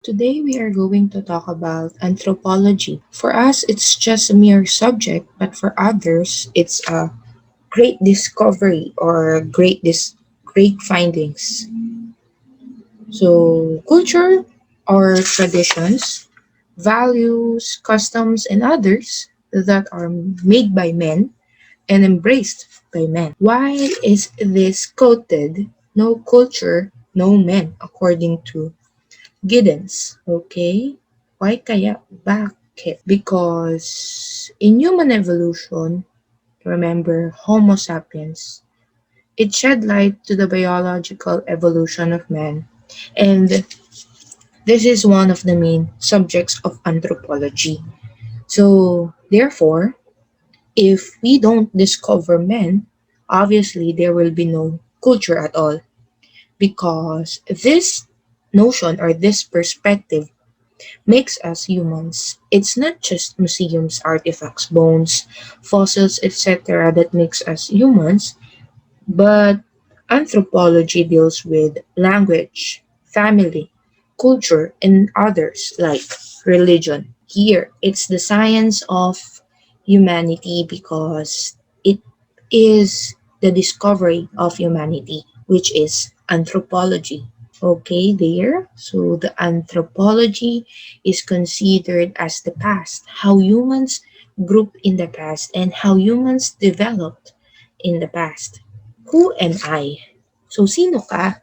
Today we are going to talk about anthropology. For us, it's just a mere subject, but for others, it's a great discovery or great findings. So, culture or traditions, values, customs, and others that are made by men and embraced by men. Why is this quoted? No culture, no men, according to Giddens, okay? Why kaya? Bakit? Because in human evolution, remember Homo sapiens, it shed light to the biological evolution of man. And this is one of the main subjects of anthropology. So, therefore, if we don't discover men, obviously there will be no culture at all. Because this notion or this perspective makes us humans. It's not just museums, artifacts, bones, fossils, etc. that makes us humans, but anthropology deals with language, family, culture, and others like religion. Here, it's the science of humanity because it is the discovery of humanity, which is anthropology. Okay, there. So the anthropology is considered as the past, how humans group in the past and how humans developed in the past. Who am I? So sino ka?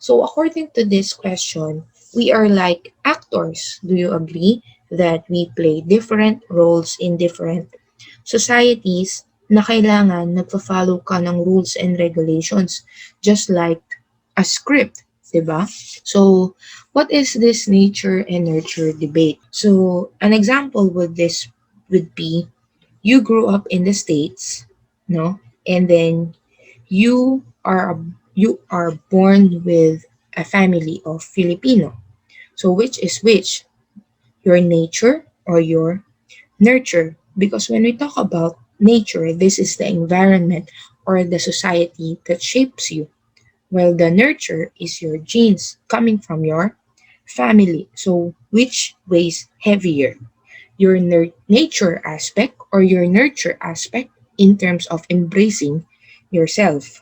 So according to this question, we are like actors. Do you agree that we play different roles in different societies na kailangan nagpa-follow ka ng rules and regulations just like a script, 'di ba? So, what is this nature and nurture debate? So, an example would be you grew up in the States, no? And then you are born with a family of Filipino. So, which is which? Your nature or your nurture? Because when we talk about nature, this is the environment or the society that shapes you, while the nurture is your genes coming from your family. So, which weighs heavier? Your nature aspect or your nurture aspect in terms of embracing yourself?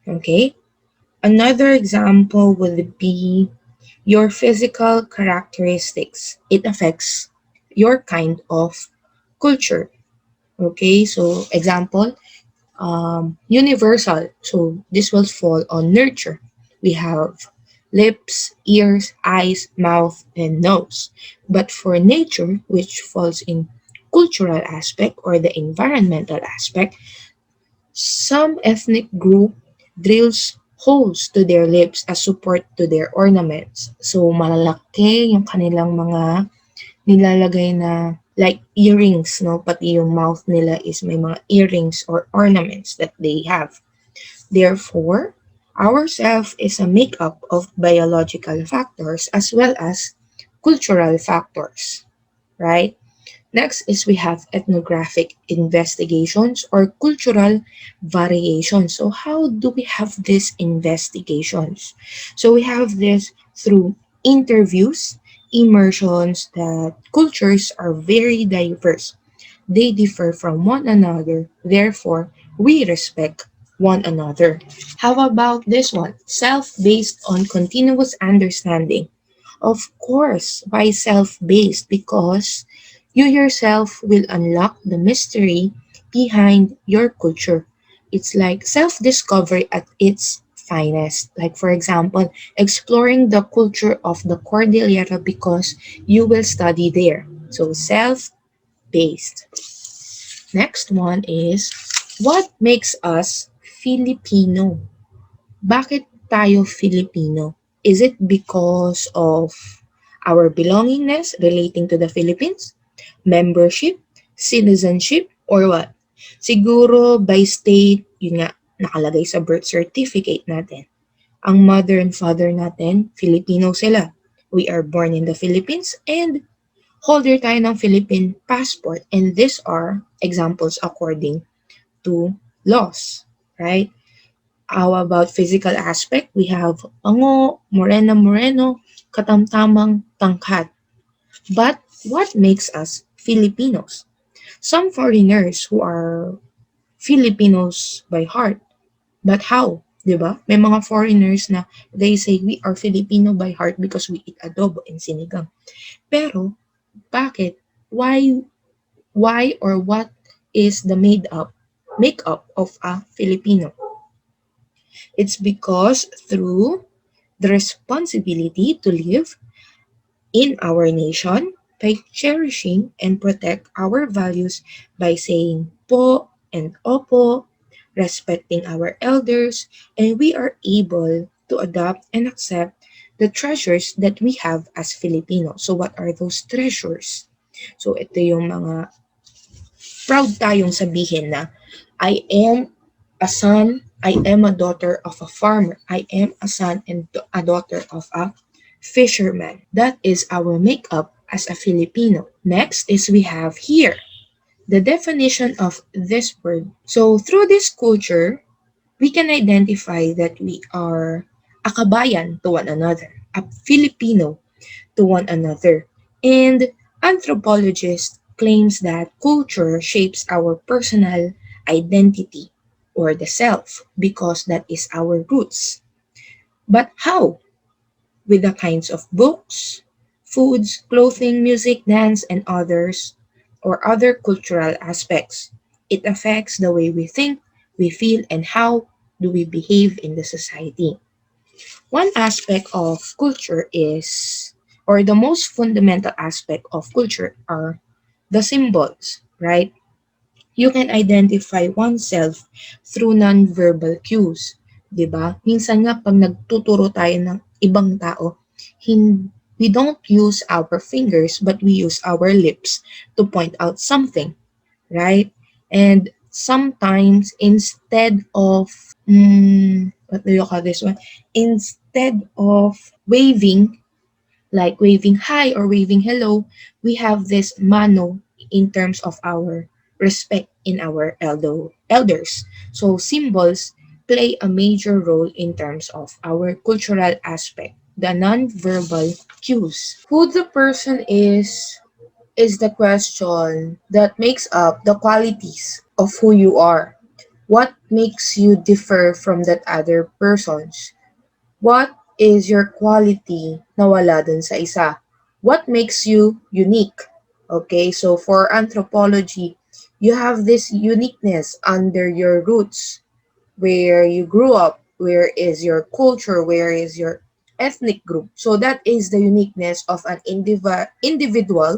Okay? Another example would be your physical characteristics. It affects your kind of culture. Okay, so example, universal. So this will fall on nurture. We have lips, ears, eyes, mouth, and nose. But for nature, which falls in cultural aspect or the environmental aspect, some ethnic group drills holes to their lips as support to their ornaments. So malalaki yung kanilang mga nilalagay na like earrings, no? Pati yung mouth nila is may mga earrings or ornaments that they have. Therefore, our self is a makeup of biological factors as well as cultural factors, right? Next is we have ethnographic investigations or cultural variations. So how do we have these investigations? So we have this through interviews, immersions that cultures are very diverse. They differ from one another. Therefore, we respect one another. How about this one? Self-based on continuous understanding. Of course, why self-based? Because you yourself will unlock the mystery behind your culture. It's like self-discovery at its finest. Like for example, exploring the culture of the Cordillera because you will study there. So self-based. Next one is what makes us Filipino? Bakit tayo Filipino? Is it because of our belongingness relating to the Philippines, membership, citizenship, or what? Siguro by state, yun nga, nakalagay sa birth certificate natin. Ang mother and father natin, Filipino sila. We are born in the Philippines and holder tayo ng Philippine passport. And these are examples according to laws, right? How about physical aspect? We have Ango, Moreno Moreno. katamtamang tangkad. But what makes us Filipinos? Some foreigners who are Filipinos by heart. But how? 'Di ba? May mga foreigners na they say we are Filipino by heart because we eat adobo and sinigang. Pero bakit? Why or what is the made up makeup of a Filipino? It's because through the responsibility to live in our nation by cherishing and protect our values by saying po and opo, respecting our elders, and we are able to adopt and accept the treasures that we have as Filipinos. So what are those treasures? So ito yung mga proud tayong sabihin na I am a son, I am a daughter of a farmer, I am a son and a daughter of a fisherman. That is our makeup as a Filipino. Next is we have here the definition of this word. So through this culture, we can identify that we are a kabayan to one another, a Filipino to one another. And anthropologist claims that culture shapes our personal identity or the self because that is our roots. But how? With the kinds of books, foods, clothing, music, dance, and others, or other cultural aspects. It affects the way we think, we feel, and how do we behave in the society. One aspect of culture is, or the most fundamental aspect of culture are the symbols, right? You can identify oneself through non-verbal cues, 'di ba? Minsan nga pag nagtuturo tayo ng ibang tao, we don't use our fingers but we use our lips to point out something, right? And sometimes instead of what do you call this one? Instead of waving, like waving hi or waving hello, we have this mano in terms of our respect in our elders. So symbols play a major role in terms of our cultural aspect, the non-verbal cues. Who the person is the question that makes up the qualities of who you are. What makes you differ from that other persons? What is your quality na wala dun sa isa? What makes you unique? Okay, so for anthropology, you have this uniqueness under your roots, where you grew up, where is your culture, where is your ethnic group. So that is the uniqueness of an individual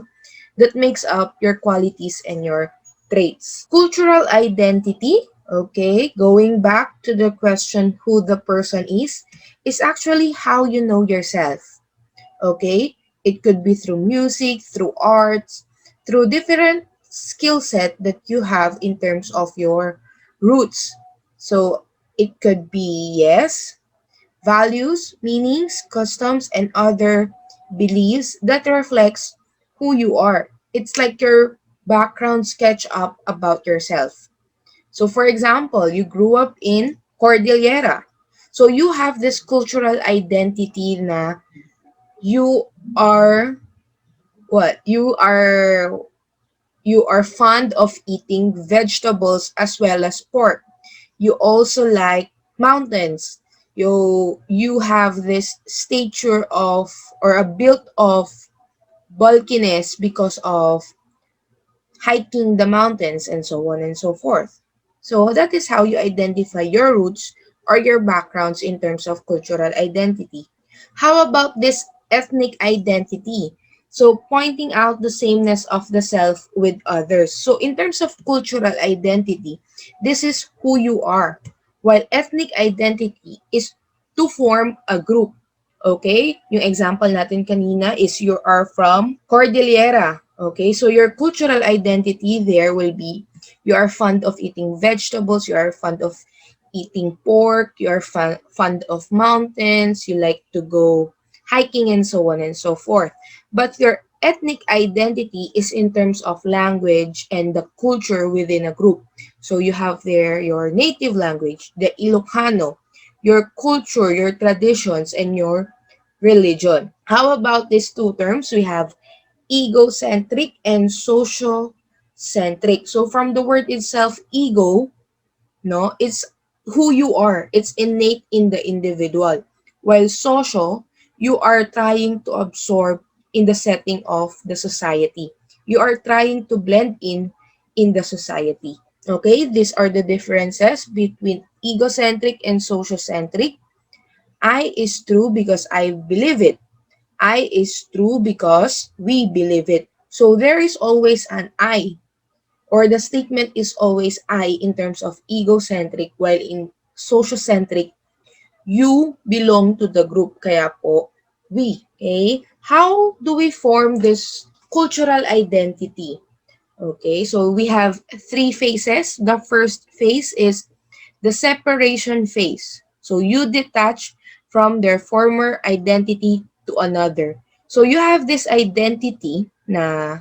that makes up your qualities and your traits. Cultural identity, okay, going back to the question who the person is actually how you know yourself, okay? It could be through music, through arts, through different skill set that you have in terms of your roots. So it could be, yes, values, meanings, customs, and other beliefs that reflects who you are. It's like your background sketch up about yourself. So for example, you grew up in Cordillera. So you have this cultural identity na you are what? You are fond of eating vegetables as well as pork. You also like mountains. You have this stature of or a build of bulkiness because of hiking the mountains and so on and so forth. So that is how you identify your roots or your backgrounds in terms of cultural identity. How about this ethnic identity? So pointing out the sameness of the self with others. So in terms of cultural identity, this is who you are. While ethnic identity is to form a group. Okay? Yung example natin kanina is you are from Cordillera. Okay? So your cultural identity there will be you are fond of eating vegetables, you are fond of eating pork, you are fond of mountains, you like to go hiking and so on and so forth. But your ethnic identity is in terms of language and the culture within a group. So you have there your native language, the Ilocano, your culture, your traditions, and your religion. How about these two terms? We have egocentric and sociocentric. So from the word itself, ego, no, it's who you are. It's innate in the individual. While social, you are trying to absorb in the setting of the society. You are trying to blend in the society. Okay, these are the differences between egocentric and sociocentric. I is true because I believe it. I is true because we believe it. So there is always an I, or the statement is always I in terms of egocentric, while in sociocentric, you belong to the group, kaya po we. Okay? How do we form this cultural identity? Okay, so we have three phases. The first phase is the separation phase. So you detach from their former identity to another. So you have this identity na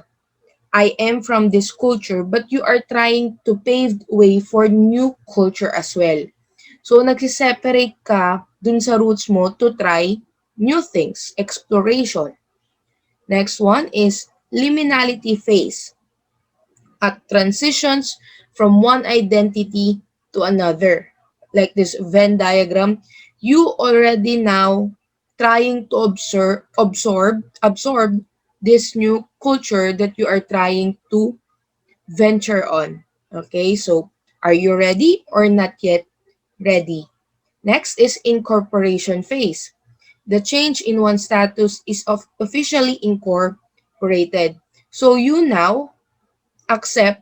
I am from this culture, but you are trying to pave way for new culture as well. So nagsiseparate ka dun sa roots mo to try new things, exploration. Next one is liminality phase. At transitions from one identity to another. Like this Venn diagram, you already now trying to absorb this new culture that you are trying to venture on. Okay, so are you ready or not yet ready? Next is incorporation phase. The change in one status is officially incorporated. So you now accept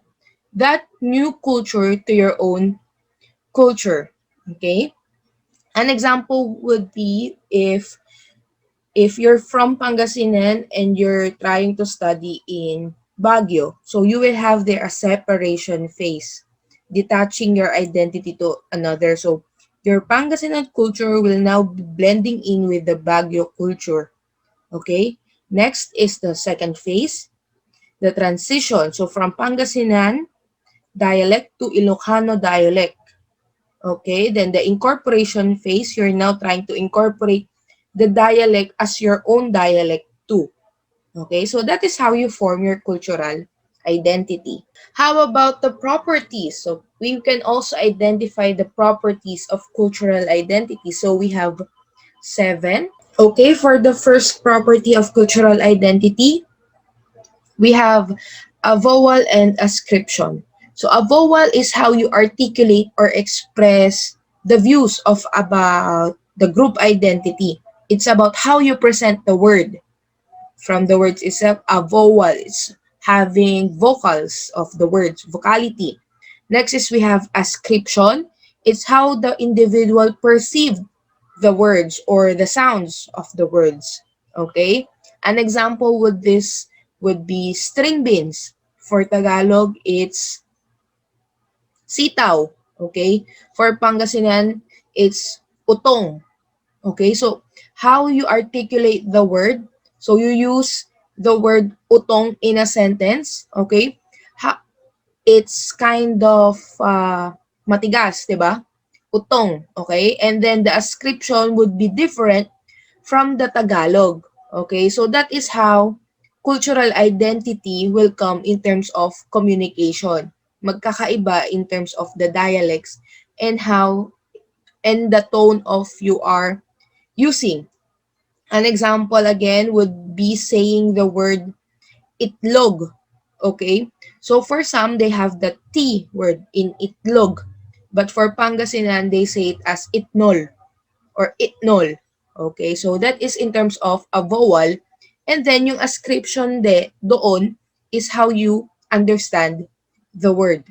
that new culture to your own culture. Okay? An example would be if you're from Pangasinan and you're trying to study in Baguio, so you will have there a separation phase, detaching your identity to another. So your Pangasinan culture will now be blending in with the Baguio culture. Okay? Next is the second phase, the transition. So from Pangasinan dialect to Ilocano dialect. Okay, then the incorporation phase, you're now trying to incorporate the dialect as your own dialect too. Okay, so that is how you form your cultural identity. How about the properties? So we can also identify the properties of cultural identity. So we have 7. Okay, for the first property of cultural identity, we have a vowel and ascription. So a vowel is how you articulate or express the views of about the group identity. It's about how you present the word. From the words itself, a vowel is having vocals of the words, vocality. Next is we have ascription. It's how the individual perceived the words or the sounds of the words. Okay? An example would be string beans. For Tagalog, it's sitaw. Okay? For Pangasinan, it's utong. Okay? So, how you articulate the word. So, you use the word utong in a sentence. Okay? It's kind of matigas, di ba? Utong, okay? And then the ascription would be different from the Tagalog, okay? So that is how cultural identity will come in terms of communication. Magkakaiba in terms of the dialects and how and the tone of you are using. An example again would be saying the word itlog. Okay? So for some, they have the T word in itlog. But for Pangasinan, they say it as itnol or itnol. Okay? So that is in terms of a vowel. And then yung ascription doon is how you understand the word.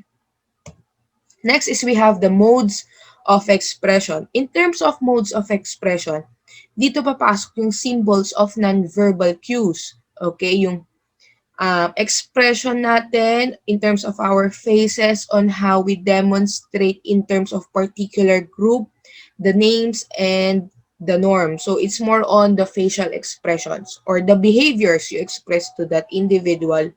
Next is we have the modes of expression. In terms of modes of expression, dito papasok yung symbols of nonverbal cues. Okay? Yung expression natin in terms of our faces on how we demonstrate in terms of particular group, the names, and the norm. So it's more on the facial expressions or the behaviors you express to that individual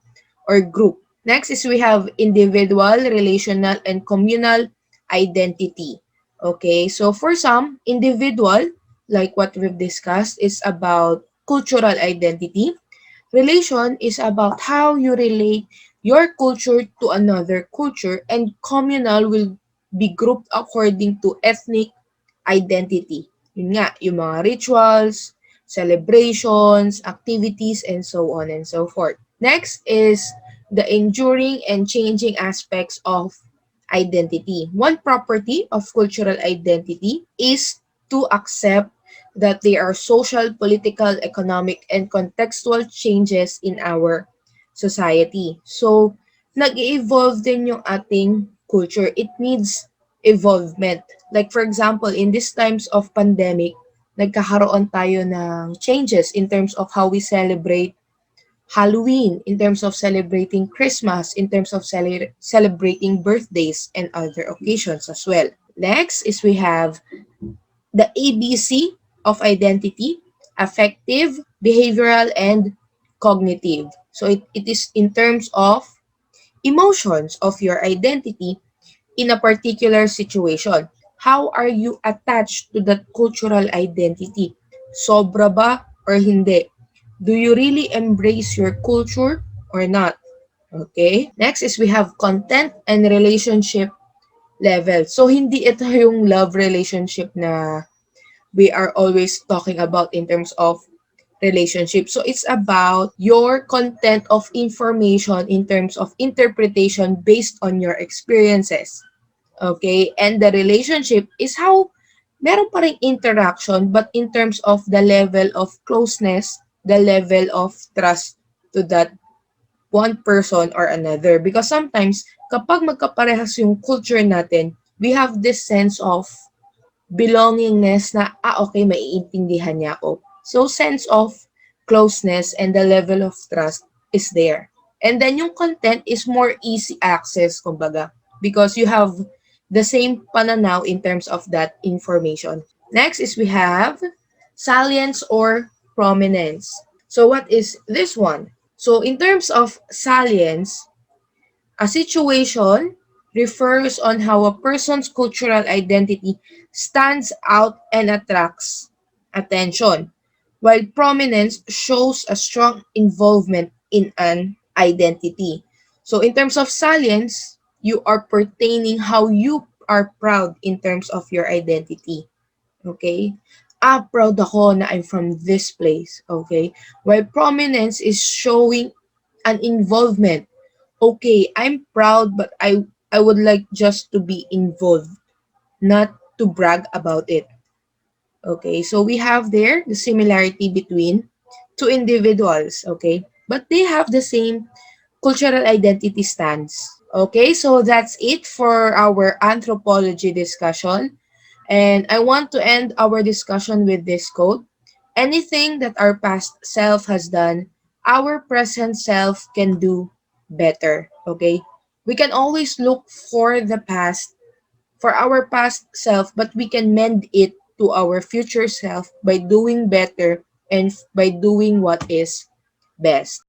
or group. Next is we have individual, relational, and communal identity. Okay, so for some, individual, like what we've discussed, is about cultural identity. Relation is about how you relate your culture to another culture, and communal will be grouped according to ethnic identity. Yun nga, yung mga rituals, celebrations, activities, and so on and so forth. Next is the enduring and changing aspects of identity. One property of cultural identity is to accept that there are social, political, economic, and contextual changes in our society. So, nag-evolve din yung ating culture. It needs evolvement. Like for example, in these times of pandemic, nagkakaroon tayo ng changes in terms of how we celebrate Halloween, in terms of celebrating Christmas, in terms of celebrating birthdays and other occasions as well. Next is we have the ABC of identity: affective, behavioral, and cognitive. So it is in terms of emotions of your identity in a particular situation. How are you attached to that cultural identity? Sobra ba or hindi? Do you really embrace your culture or not? Okay? Next is we have content and relationship level. So, hindi ito yung love relationship na we are always talking about in terms of relationship. So, it's about your content of information in terms of interpretation based on your experiences. Okay? And the relationship is how meron pa ring interaction but in terms of the level of closeness, the level of trust to that one person or another. Because sometimes, kapag magkaparehas yung culture natin, we have this sense of belongingness na, okay, maiintindihan niya ako. So, sense of closeness and the level of trust is there. And then yung content is more easy access, kumbaga, because you have the same pananaw in terms of that information. Next is we have salience or prominence. So, what is this one? So, in terms of salience, a situation refers on how a person's cultural identity stands out and attracts attention, while prominence shows a strong involvement in an identity. So, in terms of salience, you are pertaining how you are proud in terms of your identity. Okay? Proud ako na I'm from this place. Okay? While prominence is showing an involvement. Okay, I'm proud, but I would like just to be involved, not to brag about it. Okay, so we have there the similarity between two individuals, okay? But they have the same cultural identity stance. Okay, so that's it for our anthropology discussion. And I want to end our discussion with this quote: anything that our past self has done, our present self can do better. Okay? We can always look for the past, for our past self, but we can mend it to our future self by doing better and by doing what is best.